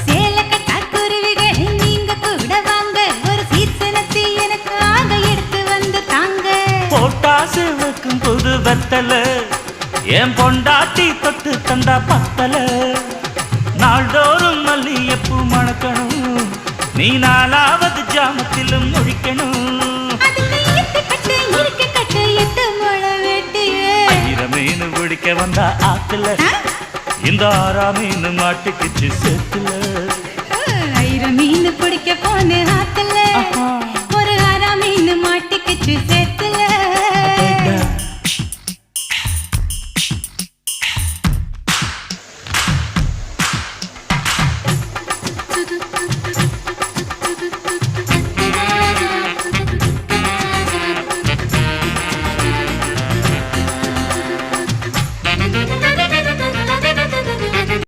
சேல கட்டா குருவிகள் நீங்க கூட வாங்க ஒரு சீசனத்தை எனக்காக எடுத்து வந்து தாங்க போட்டாசு வைக்கும் புது வெத்தல என் பொண்டாட்டி தொட்டு தந்தா பத்தல நாள்தோறும் மல்லியப்பூ மணக்கணும் நீ நாலாவது ஜாமத்திலும் முடிக்கணும் மீன் பிடிக்க வந்தா ஆத்துல இந்த 6 மீன் மாட்டுக்குச்சு சேத்துல மீன் பிடிக்க போன ஆத்துல ஒரு 6 மீன் மாட்டுக்குச்சு சேத்துல